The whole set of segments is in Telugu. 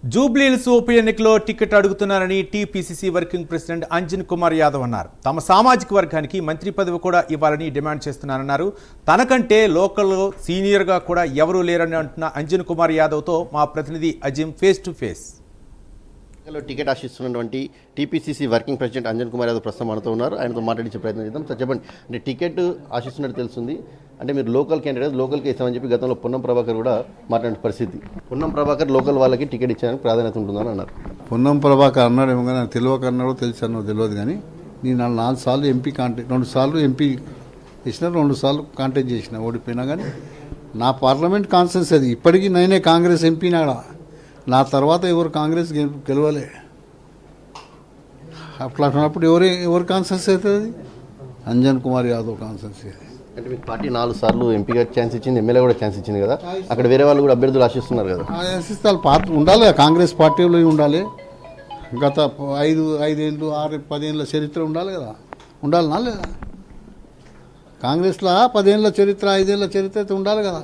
జూబ్లీహిల్స్ ఉప ఎన్నికలో టికెట్ అడుగుతున్నారని TPCC working president Anjan Kumar Yadav అన్నారు. తమ సామాజిక వర్గానికి మంత్రి పదవి కూడా ఇవ్వాలని డిమాండ్ చేస్తున్నారన్నారు. తనకంటే లోకల్లో సీనియర్గా కూడా ఎవరూ లేరని అంటున్న అంజన్ కుమార్ యాదవ్తో మా ప్రతినిధి Azim face to face. Ticket ఆశిస్తున్నటువంటి TPCC working president Anjan Kumar Yadav ప్రస్తుతం మనతో ఉన్నారు. ఆయనతో మాట్లాడించే ప్రయత్నం చేద్దాం. సార్ చెప్పండి, అంటే టికెట్ ఆశిస్తున్నట్టు తెలుస్తుంది, అంటే మీరు లోకల్ క్యాండిడేట్ లోకల్కి ఇస్తామని చెప్పి గతంలో పొన్నం ప్రభాకర్ కూడా మాట్లాడిన పరిస్థితి. పొన్నం ప్రభాకర్ లోకల్ వాళ్ళకి టికెట్ ఇచ్చేందుకు ప్రాధాన్యత ఉంటుందని అన్నారు. పొన్నం ప్రభాకర్ అన్నాడు ఏమో, కానీ తెలియక అన్నాడో తెలుసు అన్నో తెలియదు. కానీ నేను 4 సార్లు ఎంపీ కాంటెక్ట్, 2 సార్లు ఎంపీ చేసిన, 2 సార్లు కాంటెక్ట్ చేసిన, ఓడిపోయినా. కానీ నా పార్లమెంట్ కాన్స్టిట్యూన్సీ అది. ఇప్పటికీ నేనే కాంగ్రెస్ ఎంపీ నాడా, నా తర్వాత ఎవరు కాంగ్రెస్ గెలవలే. అట్లా అన్నప్పుడు ఎవరు కాన్స్టిట్యూన్సీ అవుతుంది? అంజన్ కుమార్ యాదవ్ కాన్స్టిట్యూన్సీ అది. అంటే మీకు పార్టీ 4 సార్లు ఎంపీగా ఛాన్స్ ఇచ్చింది, ఎమ్మెల్యే కూడా ఛాన్స్ ఇచ్చింది కదా, అక్కడ వేరే వాళ్ళు కూడా అభ్యర్థులు ఆశిస్తున్నారు కదా. ఆశిస్తారు, పార్టీ ఉండాలి, కాంగ్రెస్ పార్టీలో ఉండాలి. గత 5 ఏళ్ళు 6 10 ఏళ్ళ చరిత్ర ఉండాలి కదా, ఉండాలనా లేదా? కాంగ్రెస్లో 10 ఏళ్ళ చరిత్ర 5 ఏళ్ళ చరిత్ర అయితే ఉండాలి కదా.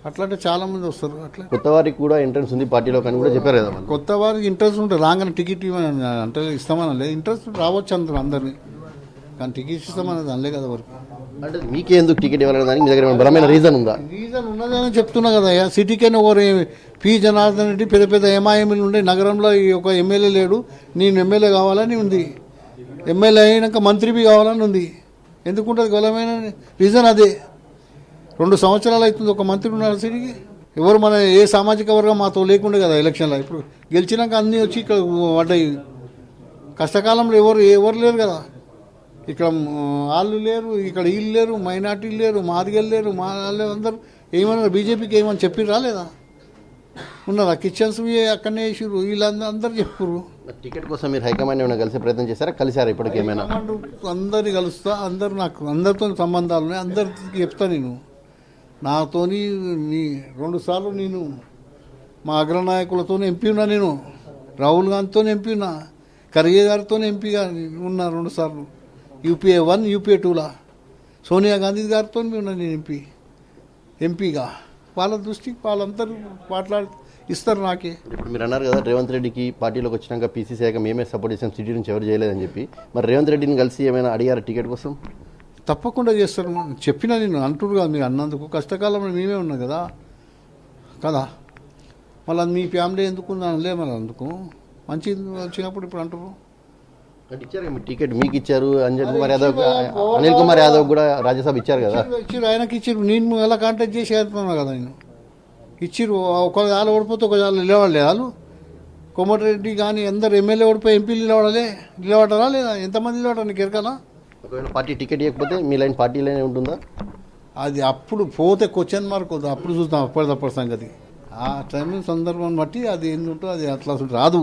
అట్లంటే చాలామంది వస్తారు. అట్లా కొత్త వారికి కూడా ఎంట్రెన్స్ ఉంది పార్టీలో కానీ కూడా చెప్పారు కదా. కొత్త వారికి ఇంట్రెస్ట్ ఉంటుంది, రాగానే టికెట్ ఇవ్వని అంటే ఇస్తామని లేదు. ఇంట్రెస్ట్ రావచ్చు అందరినీ, కానీ టికెట్ ఇస్తామనేది అనలే కదా వరకు. అంటే మీకే ఎందుకు టికెట్ ఇవ్వాలని దానికి మీ దగ్గర బలమైన రీజన్ ఉందా? రీజన్ ఉన్నదని చెప్తున్నా కదా. సిటీకైనా ఒకరు పి జనార్దన్ రెడ్డి పెద్ద పెద్ద ఎంఐఎంలు ఉండే, నగరంలో ఒక ఎమ్మెల్యే లేడు, నేను ఎమ్మెల్యే కావాలని ఉంది. ఎమ్మెల్యే అయినాక మంత్రివి కావాలని ఉంది. ఎందుకుంటుంది? బలమైన రీజన్ అదే. 2 సంవత్సరాలు అవుతుంది ఒక మంత్రి ఉన్నారు సిటీకి. ఎవరు మన ఏ సామాజిక వర్గం మాతో లేకుండే కదా ఎలక్షన్లో. ఇప్పుడు గెలిచినాక అన్నీ వచ్చి ఇక్కడ పడ్డాయి. కష్టకాలంలో ఎవరు లేరు కదా. ఇక్కడ వాళ్ళు లేరు, ఇక్కడ వీళ్ళు లేరు, మైనార్టీలు లేరు, మాదిగలు లేరు, మా వాళ్ళు అందరూ ఏమన్నా బీజేపీకి ఏమని చెప్పి రాలేదా? ఉన్నారా? కిచెన్స్ అక్కడనే వేసారు, వీళ్ళందరూ చెప్పురు. టికెట్ కోసం మీరు హైకమాండ్ ఏమైనా కలిసే ప్రయత్నం చేశారా? కలిసారా ఇప్పటికి ఏమైనా? అందరినీ కలుస్తా, అందరు నాకు అందరితో సంబంధాలు ఉన్నాయి, అందరికి చెప్తా. నేను నాతోని 2 సార్లు నేను మా అగ్రనాయకులతో ఎంపీ ఉన్నా. నేను రాహుల్ గాంధీతో ఎంపీ ఉన్నా, ఖర్గే గారితో ఎంపీగా ఉన్నా 2 సార్లు. యూపీఏ 1 యూపీఏ 2లా సోనియా గాంధీ గారితో ఉన్నా నేను ఎంపీగా. వాళ్ళ దృష్టికి వాళ్ళందరూ ఇస్తారు నాకే. ఇప్పుడు మీరు అన్నారు కదా, రేవంత్ రెడ్డికి పార్టీలోకి వచ్చినాక పీసీసీ అయ్యాక మేమే సపోర్ట్ చేసాం, సిటీ నుంచి ఎవరు చేయలేదని చెప్పి. మరి రేవంత్ రెడ్డిని కలిసి ఏమైనా అడిగారు టికెట్ కోసం? తప్పకుండా చేస్తారు. చెప్పినా నేను అంటున్నారు కదా, మీరు అన్నందుకు కష్టకాలంలో మేమే ఉన్నాం కదా. మళ్ళీ మీ ఫ్యామిలీ ఎందుకు అనలే, మళ్ళీ అందుకు మంచి వచ్చినప్పుడు ఇప్పుడు అంటారు. ఇచ్చారు టికెట్, మీకు ఇచ్చారు. అంజన్ కుమార్ యాదవ్, అనిల్ కుమార్ యాదవ్ కూడా రాజ్యసభ ఇచ్చారు కదా. ఇచ్చారు, ఆయనకి ఇచ్చారు. నేను ఎలా కాంటాక్ట్ చేసి వెళ్తున్నా కదా. నేను ఇచ్చిర్రు. ఒక జాలు ఓడిపోతే ఒక జాలు నిలబడలే. వాళ్ళు కోమటిరెడ్డి కానీ అందరు ఎమ్మెల్యే ఓడిపోయి ఎంపీలు నిలబడరా లేదా? ఎంతమంది నిలబడరా నీకు ఎరకనా? ఒకవేళ పార్టీ టికెట్ ఇవ్వకపోతే మీ లైన్ పార్టీలోనే ఉంటుందా? అది అప్పుడు పోతే క్వశ్చన్ మార్క్ అవుతుంది. అప్పుడు చూద్దాం అప్పటిదప్పటి సంగతి. ఆ టైం సందర్భాన్ని బట్టి అది ఏంది ఉంటుందో అది అట్లా రాదు.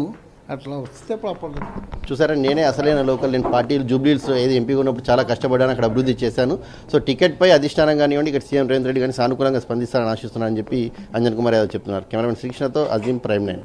అట్లా వస్తే అప్పుడు చూసారా, నేనే అసలైన లోకల్. నేను పార్టీలు జూబ్లీహిల్స్ ఏది ఎంపీగా ఉన్నప్పుడు చాలా కష్టపడ్డాను, అక్కడ అభివృద్ధి చేశాను. సో టికెట్పై అధిష్టానం కానివ్వండి, ఇక్కడ సీఎం రేవంత్ రెడ్డి కానీ సానుకూలంగా స్పందిస్తారని ఆశిస్తున్నానని చెప్పి అంజన్ కుమార్ యాదవ్ చెప్తున్నారు. కెమెరామెన్ శ్రీకృష్ణతో అజీం, ప్రైమ్ 9.